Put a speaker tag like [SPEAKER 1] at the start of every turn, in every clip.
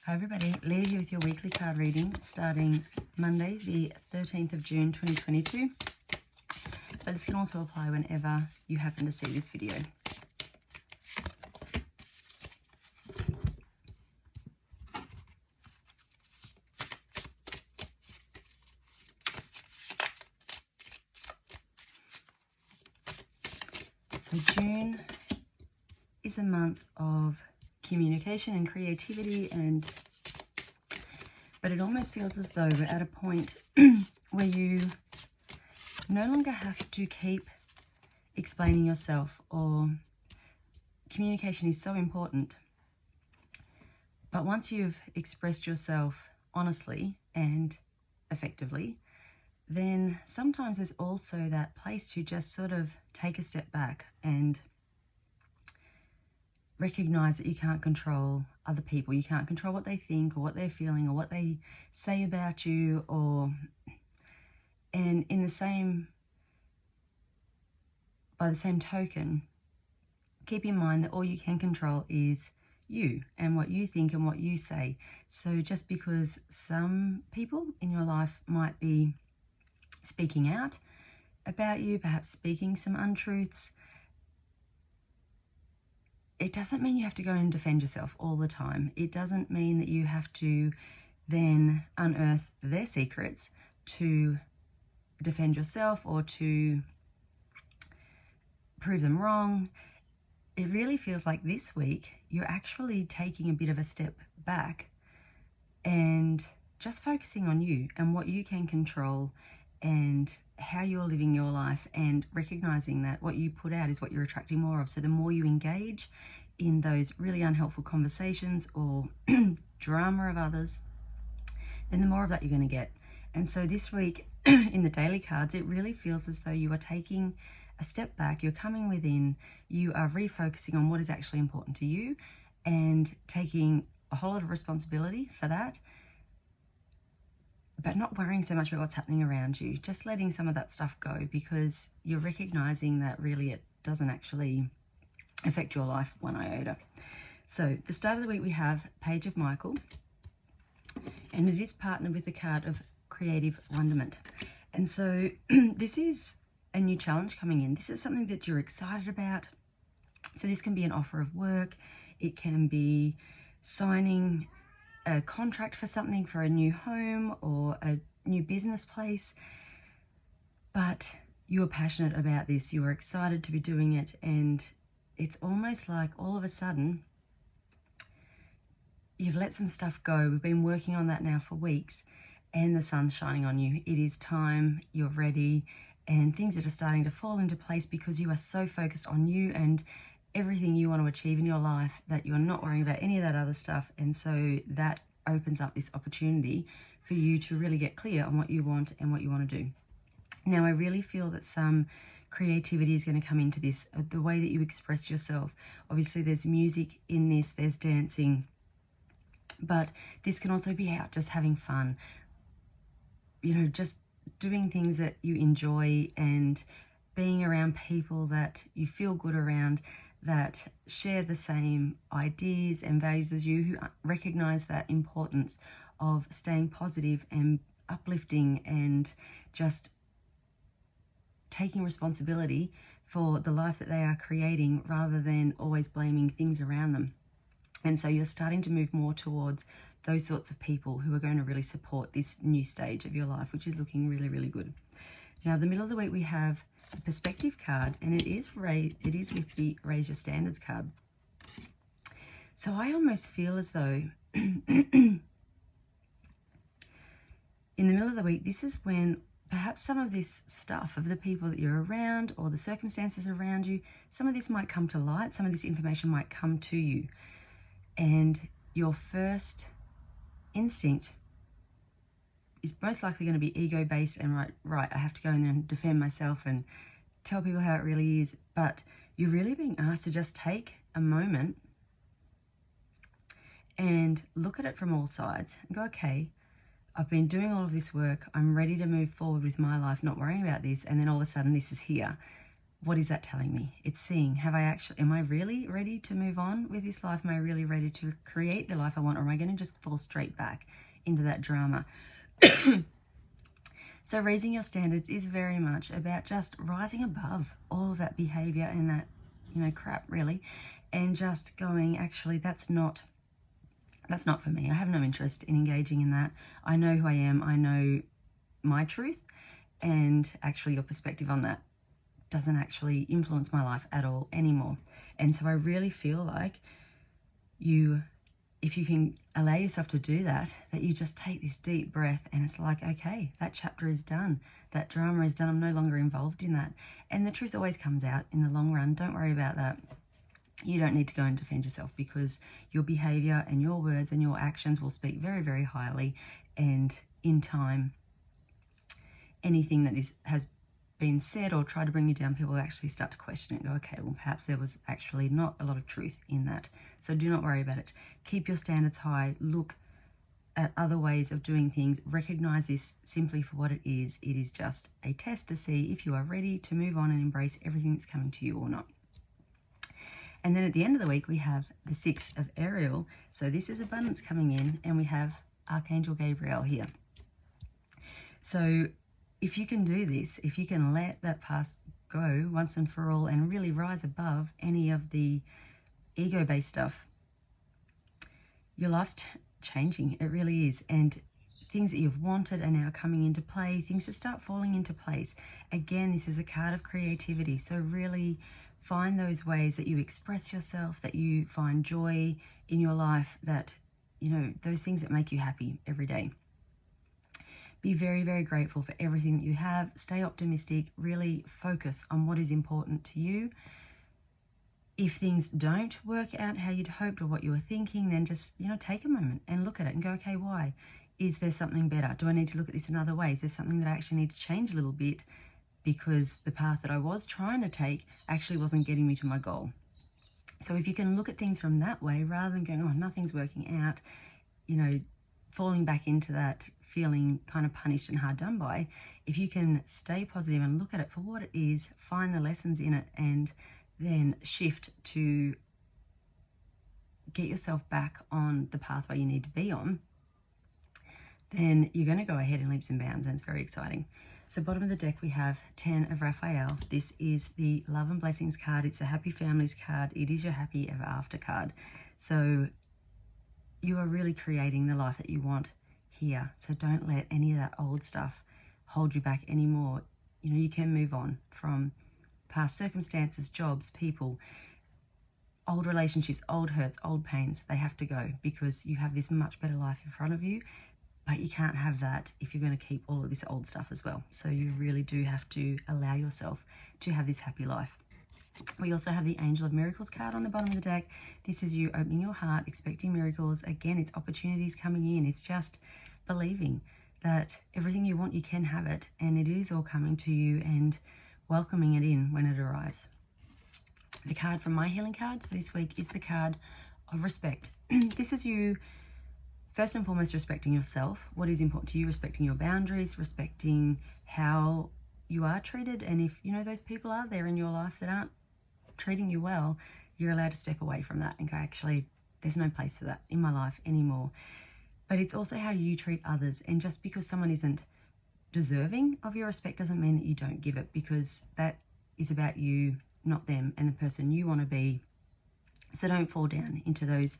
[SPEAKER 1] Hi everybody, Leah here with your weekly card reading starting Monday the 13th of June 2022, but this can also apply whenever you happen to see this video. So June is a month of communication and creativity, but it almost feels as though we're at a point where you no longer have to keep explaining yourself, or communication is so important. But once you've expressed yourself honestly and effectively, then sometimes there's also that place to just sort of take a step back and recognize that you can't control other people. You can't control what they think or what they're feeling or what they say about you, and by the same token, keep in mind that all you can control is you and what you think and what you say. So just because some people in your life might be speaking out about you, perhaps speaking some untruths, it doesn't mean you have to go and defend yourself all the time. It doesn't mean that you have to then unearth their secrets to defend yourself or to prove them wrong. It really feels like this week you're actually taking a bit of a step back and just focusing on you and what you can control and how you're living your life, and recognizing that what you put out is what you're attracting more of. So the more you engage in those really unhelpful conversations or drama of others, then the more of that you're going to get. And so this week in the daily cards, it really feels as though you are taking a step back, you're coming within, you are refocusing on what is actually important to you and taking a whole lot of responsibility for that, but not worrying so much about what's happening around you. Just letting some of that stuff go, because you're recognizing that really it doesn't actually affect your life one iota. So the start of the week we have Page of Michael, and it is partnered with the card of Creative Wonderment. And so this is a new challenge coming in. This is something that you're excited about. So this can be an offer of work. It can be signing a contract for something, for a new home or a new business place. But you're passionate about this. You are excited to be doing it. And it's almost like all of a sudden you've let some stuff go. We've been working on that now for weeks, and the sun's shining on you. It is time, you're ready, and things are just starting to fall into place because you are so focused on you and everything you want to achieve in your life that you're not worrying about any of that other stuff. And so that opens up this opportunity for you to really get clear on what you want and what you want to do. Now, I really feel that some creativity is going to come into this, the way that you express yourself. Obviously, there's music in this, there's dancing, but this can also be out just having fun, just doing things that you enjoy and being around people that you feel good around, that share the same ideas and values as you, who recognize that importance of staying positive and uplifting and just taking responsibility for the life that they are creating rather than always blaming things around them. And so you're starting to move more towards those sorts of people who are going to really support this new stage of your life, which is looking really, really good. Now, the middle of the week we have the Perspective card, and it is with the Raise Your Standards card. So I almost feel as though in the middle of the week, this is when perhaps some of this stuff of the people that you're around or the circumstances around you, some of this might come to light, some of this information might come to you. And your first instinct is most likely going to be ego-based and right, I have to go in there and defend myself and tell people how it really is. But you're really being asked to just take a moment and look at it from all sides and go, okay, I've been doing all of this work. I'm ready to move forward with my life, not worrying about this. And then all of a sudden this is here. what is that telling me? It's seeing, am I really ready to move on with this life? Am I really ready to create the life I want? Or am I going to just fall straight back into that drama? So raising your standards is very much about just rising above all of that behavior and that, crap, really, and just going, actually, that's not for me. I have no interest in engaging in that. I know who I am. I know my truth, and actually your perspective on that doesn't actually influence my life at all anymore. And so I really feel like if you can allow yourself to do that, that you just take this deep breath and it's like, okay, that chapter is done. That drama is done. I'm no longer involved in that. And the truth always comes out in the long run. Don't worry about that. You don't need to go and defend yourself, because your behavior and your words and your actions will speak very, very highly. And in time, anything that has been said or tried to bring you down, people will actually start to question it and go, okay, well, perhaps there was actually not a lot of truth in that. So do not worry about it. Keep your standards high. Look at other ways of doing things. Recognize this simply for what it is. It is just a test to see if you are ready to move on and embrace everything that's coming to you or not. And then at the end of the week, we have the 6 of Ariel. So this is abundance coming in, and we have Archangel Gabriel here. So if you can do this, if you can let that past go once and for all and really rise above any of the ego-based stuff, your life's changing. It really is. And things that you've wanted are now coming into play. Things just start falling into place. Again, this is a card of creativity. So really find those ways that you express yourself, that you find joy in your life, that, those things that make you happy every day. Be very, very grateful for everything that you have. Stay optimistic. Really focus on what is important to you. If things don't work out how you'd hoped or what you were thinking, then just, take a moment and look at it and go, okay, why? Is there something better? Do I need to look at this another way? Is there something that I actually need to change a little bit because the path that I was trying to take actually wasn't getting me to my goal? So if you can look at things from that way, rather than going, oh, nothing's working out, falling back into that feeling kind of punished and hard done by, if you can stay positive and look at it for what it is, find the lessons in it, and then shift to get yourself back on the pathway you need to be on, then you're going to go ahead in leaps and bounds, and it's very exciting. So bottom of the deck, we have 10 of Raphael. This is the Love and Blessings card. It's a Happy Families card. It is your Happy Ever After card. So you are really creating the life that you want here. So don't let any of that old stuff hold you back anymore. You can move on from past circumstances, jobs, people, old relationships, old hurts, old pains. They have to go, because you have this much better life in front of you. But you can't have that if you're going to keep all of this old stuff as well. So you really do have to allow yourself to have this happy life. We also have the Angel of Miracles card on the bottom of the deck. This is you opening your heart, expecting miracles. Again, it's opportunities coming in. It's just believing that everything you want, you can have it. And it is all coming to you, and welcoming it in when it arrives. The card from my healing cards for this week is the card of respect. This is you first and foremost respecting yourself, what is important to you, respecting your boundaries, respecting how you are treated. And if those people are there in your life that aren't treating you well, you're allowed to step away from that and go, actually, there's no place for that in my life anymore. But it's also how you treat others. And just because someone isn't deserving of your respect doesn't mean that you don't give it, because that is about you, not them, and the person you want to be. So don't fall down into those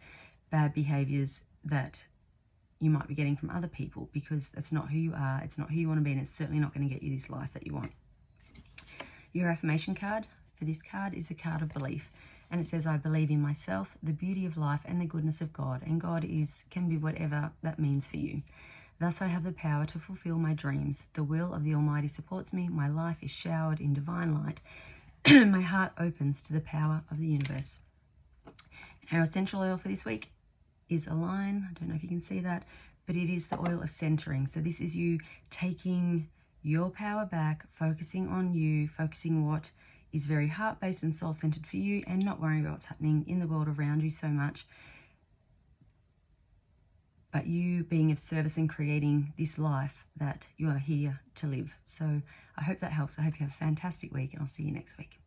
[SPEAKER 1] bad behaviors that you might be getting from other people, because that's not who you are. It's not who you want to be, and it's certainly not going to get you this life that you want. Your affirmation card for this card is the card of belief. And it says, I believe in myself, the beauty of life, and the goodness of God. And God can be whatever that means for you. Thus I have the power to fulfill my dreams. The will of the Almighty supports me. My life is showered in divine light. My heart opens to the power of the universe. Our essential oil for this week is a line. I don't know if you can see that, but it is the oil of centering. So this is you taking your power back, focusing on you, focusing what is very heart-based and soul-centered for you, and not worrying about what's happening in the world around you so much, but you being of service and creating this life that you are here to live. So I hope that helps. I hope you have a fantastic week, and I'll see you next week.